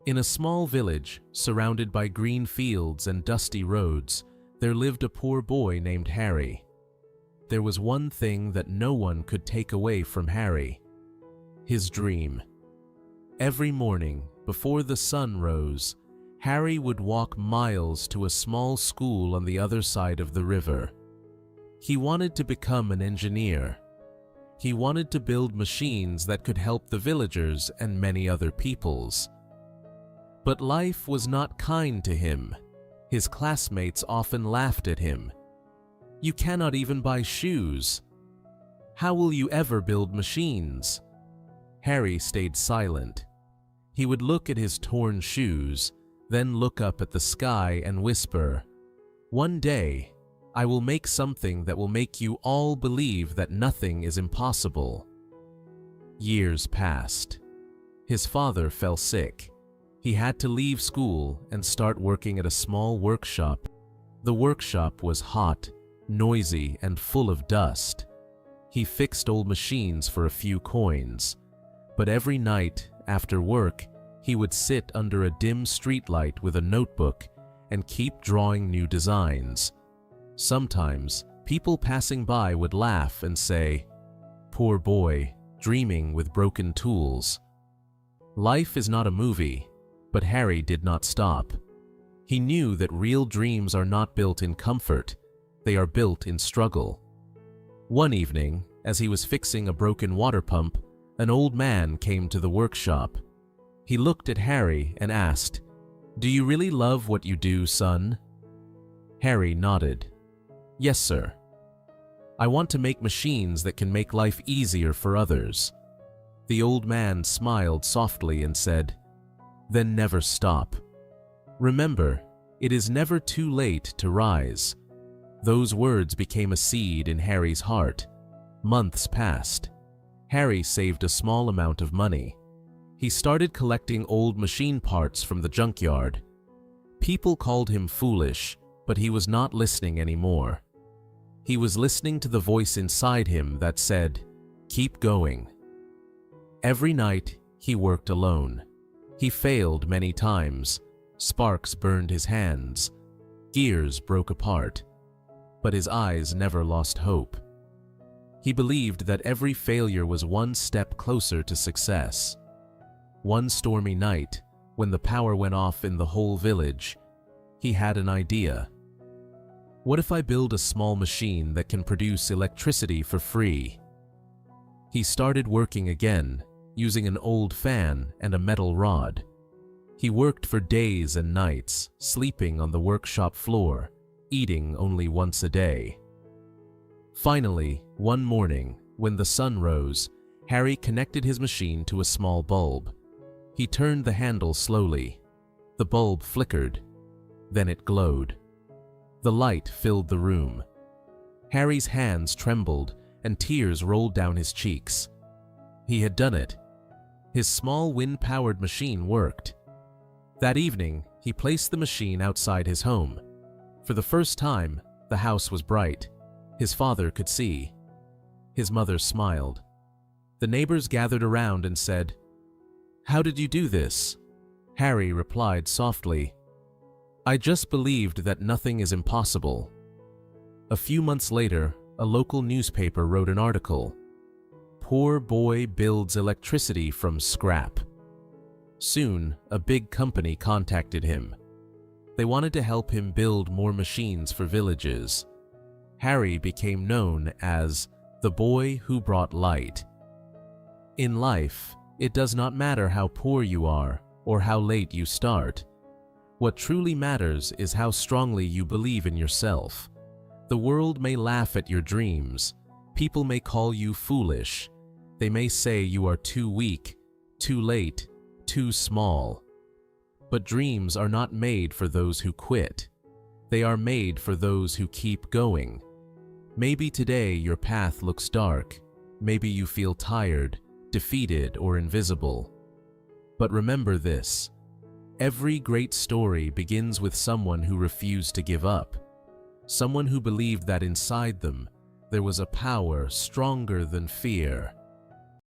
In a small village, surrounded by green fields and dusty roads, there lived a poor boy named Harry. There was one thing that no one could take away from Harry: his dream. Every morning, before the sun rose, Harry would walk miles to a small school on the other side of the river. He wanted to become an engineer. He wanted to build machines that could help the villagers and many other peoples. But life was not kind to him. His classmates often laughed at him. "You cannot even buy shoes. How will you ever build machines?" Harry stayed silent. He would look at his torn shoes, then look up at the sky and whisper, "One day, I will make something that will make you all believe that nothing is impossible." Years passed. His father fell sick. He had to leave school and start working at a small workshop. The workshop was hot, noisy, and full of dust. He fixed old machines for a few coins, but every night after work, he would sit under a dim streetlight with a notebook and keep drawing new designs. Sometimes, people passing by would laugh and say, "Poor boy, dreaming with broken tools." Life is not a movie, but Harry did not stop. He knew that real dreams are not built in comfort, they are built in struggle. One evening, as he was fixing a broken water pump, an old man came to the workshop. He looked at Harry and asked, "Do you really love what you do, son?" Harry nodded. "Yes, sir. I want to make machines that can make life easier for others." The old man smiled softly and said, "Then never stop. Remember, it is never too late to rise." Those words became a seed in Harry's heart. Months passed. Harry saved a small amount of money. He started collecting old machine parts from the junkyard. People called him foolish, but he was not listening anymore. He was listening to the voice inside him that said, "Keep going." Every night, he worked alone. He failed many times. Sparks burned his hands. Gears broke apart. But his eyes never lost hope. He believed that every failure was one step closer to success. One stormy night, when the power went off in the whole village, he had an idea. "What if I build a small machine that can produce electricity for free?" He started working again, using an old fan and a metal rod. He worked for days and nights, sleeping on the workshop floor, eating only once a day. Finally, one morning, when the sun rose, Harry connected his machine to a small bulb. He turned the handle slowly. The bulb flickered. Then it glowed. The light filled the room. Harry's hands trembled and tears rolled down his cheeks. He had done it. His small wind-powered machine worked. That evening, he placed the machine outside his home. For the first time, the house was bright. His father could see. His mother smiled. The neighbors gathered around and said, "How did you do this?" Harry replied softly, "I just believed that nothing is impossible." A few months later, a local newspaper wrote an article, "Poor boy builds electricity from scrap." Soon, a big company contacted him. They wanted to help him build more machines for villages. Harry became known as the boy who brought light. In life, it does not matter how poor you are or how late you start. What truly matters is how strongly you believe in yourself. The world may laugh at your dreams. People may call you foolish. They may say you are too weak, too late, too small. But dreams are not made for those who quit. They are made for those who keep going. Maybe today your path looks dark. Maybe you feel tired, defeated, or invisible. But remember this: every great story begins with someone who refused to give up. Someone who believed that inside them there was a power stronger than fear.